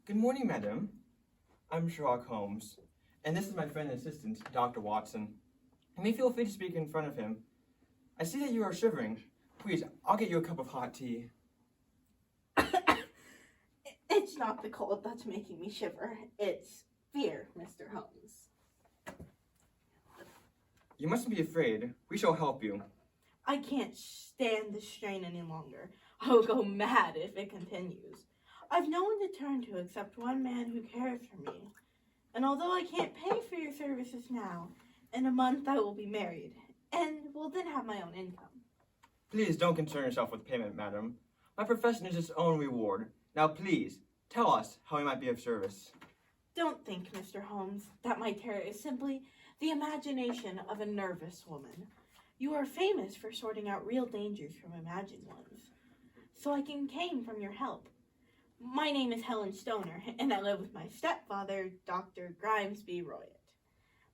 Good morning, madam. I'm Sherlock Holmes, and this is my friend and assistant, Dr. Watson. You may feel free to speak in front of him. I see that you are shivering. Please, I'll get you a cup of hot tea. It's not the cold that's making me shiver. It's fear, Mr. Holmes. You mustn't be afraid. We shall help you. I can't stand the strain any longer. I will go mad if it continues. I've no one to turn to except one man who cares for me. And although I can't pay for your services now, in a month I will be married, and will then have my own income. Please don't concern yourself with payment, madam. My profession is its own reward. Now please, tell us how we might be of service. Don't think, Mr. Holmes, that my terror is simply the imagination of a nervous woman. You are famous for sorting out real dangers from imagined ones. So I came from your help. My name is Helen Stoner, and I live with my stepfather, Dr. Grimesby Royett,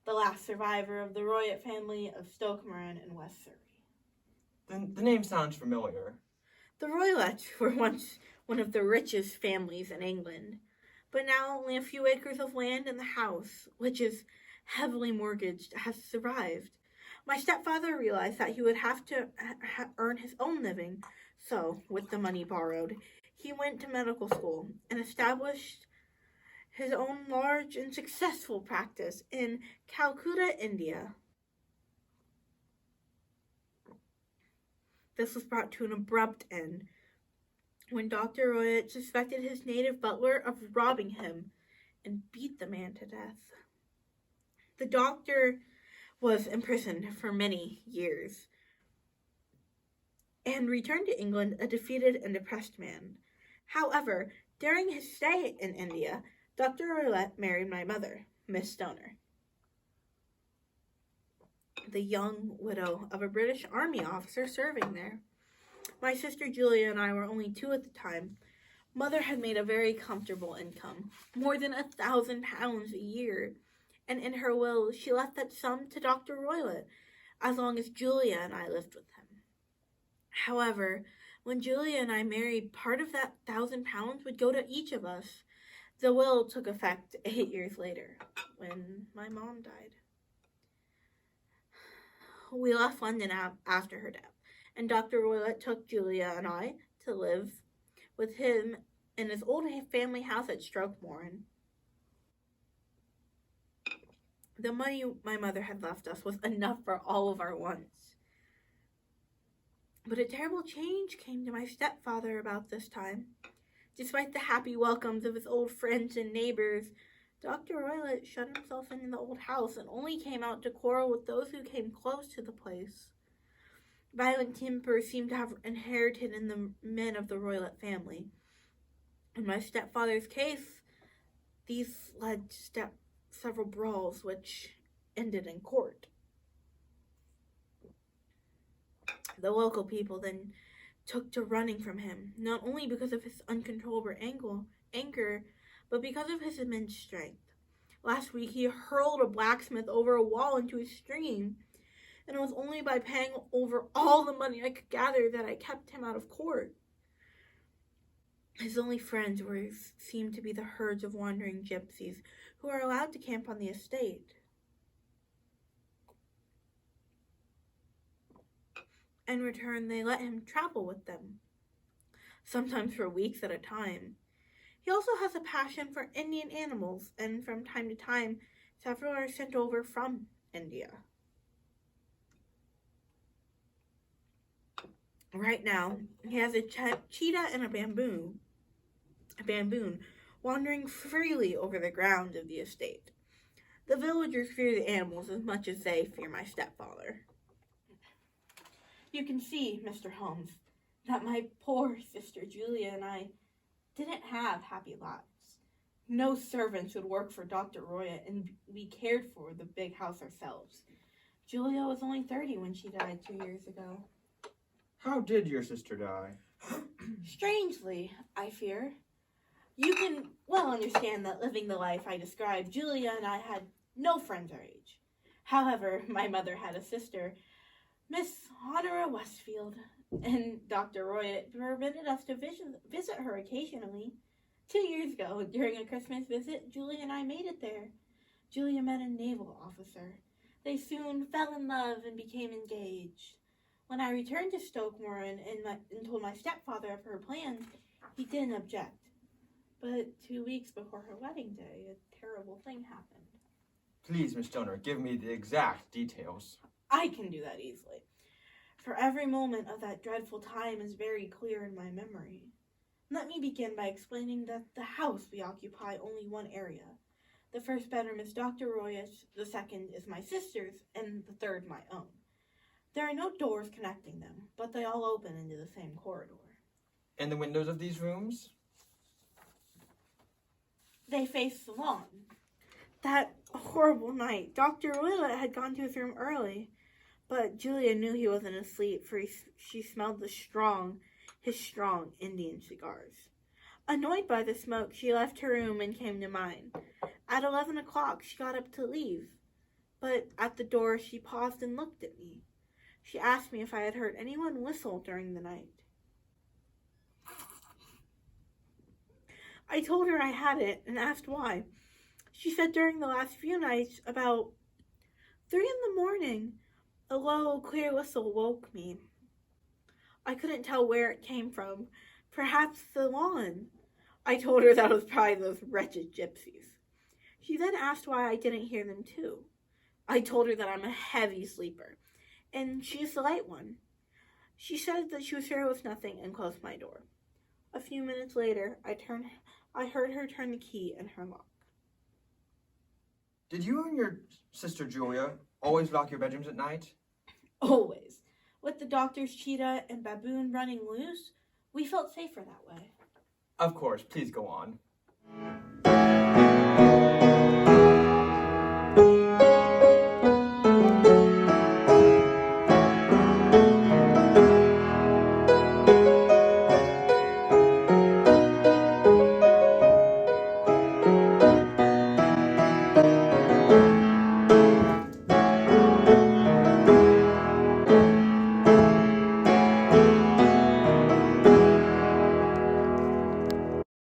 the last survivor of the Royett family of Stoke Moran in West Surrey. The name sounds familiar. The Royletts were once one of the richest families in England, but now only a few acres of land in the house, which is heavily mortgaged, has survived. My stepfather realized that he would have to earn his own living, so, with the money borrowed, he went to medical school and established his own large and successful practice in Calcutta, India. This was brought to an abrupt end when Dr. Royett suspected his native butler of robbing him and beat the man to death. The doctor was imprisoned for many years and returned to England a defeated and depressed man. However, during his stay in India, Dr. Royett married my mother, Miss Stoner, the young widow of a British Army officer serving there. My sister Julia and I were only 2 at the time. Mother had made a very comfortable income, more than £1,000 a year, and in her will she left that sum to Dr. Royett as long as Julia and I lived with him. However, when Julia and I married, part of that £1,000 would go to each of us. The will took effect 8 years later, when my mom died. We left London after her death, and Dr. Royett took Julia and I to live with him in his old family house at Stoke Moran. The money my mother had left us was enough for all of our wants. But a terrible change came to my stepfather about this time. Despite the happy welcomes of his old friends and neighbors, Dr. Royett shut himself in the old house and only came out to quarrel with those who came close to the place. Violent tempers seemed to have inherited in the men of the Royett family. In my stepfather's case, these led to several brawls which ended in court. The local people then took to running from him, not only because of his uncontrollable anger, but because of his immense strength. Last week, he hurled a blacksmith over a wall into a stream, and it was only by paying over all the money I could gather that I kept him out of court. His only friends seemed to be the herds of wandering gypsies who are allowed to camp on the estate. In return, they let him travel with them, sometimes for weeks at a time. He also has a passion for Indian animals, and from time to time, several are sent over from India. Right now, he has a cheetah and a baboon wandering freely over the grounds of the estate. The villagers fear the animals as much as they fear my stepfather. You can see, Mr. Holmes, that my poor sister Julia and I didn't have happy lives. No servants would work for Dr. Royett, and we cared for the big house ourselves. Julia was only 30 when she died 2 years ago. How did your sister die? Strangely, I fear. You can well understand that living the life I described, Julia and I had no friends our age. However, my mother had a sister, Miss Honora Westfield, and Dr. Royett permitted us to visit her occasionally. 2 years ago, during a Christmas visit, Julia and I made it there. Julia met a naval officer. They soon fell in love and became engaged. When I returned to Stoke Moran and told my stepfather of her plans, he didn't object. But 2 weeks before her wedding day, a terrible thing happened. Please, Miss Stoner, give me the exact details. I can do that easily, for every moment of that dreadful time is very clear in my memory. Let me begin by explaining that the house we occupy only one area. The first bedroom is Dr. Roy's, the second is my sister's, and the third my own. There are no doors connecting them, but they all open into the same corridor. And the windows of these rooms? They face the lawn. That horrible night, Dr. Willett had gone to his room early, but Julia knew he wasn't asleep, for she smelled his strong Indian cigars. Annoyed by the smoke, she left her room and came to mine. At 11 o'clock, she got up to leave, but at the door she paused and looked at me. She asked me if I had heard anyone whistle during the night. I told her I hadn't and asked why. She said during the last few nights, about 3 in the morning, a low, clear whistle woke me. I couldn't tell where it came from. Perhaps the lawn. I told her that was probably those wretched gypsies. She then asked why I didn't hear them too. I told her that I'm a heavy sleeper, and she's the light one. She said that she was sure it was nothing and closed my door. A few minutes later, I heard her turn the key in her lock. Did you and your sister Julia always lock your bedrooms at night? Always. With the doctor's cheetah and baboon running loose, we felt safer that way. Of course, please go on.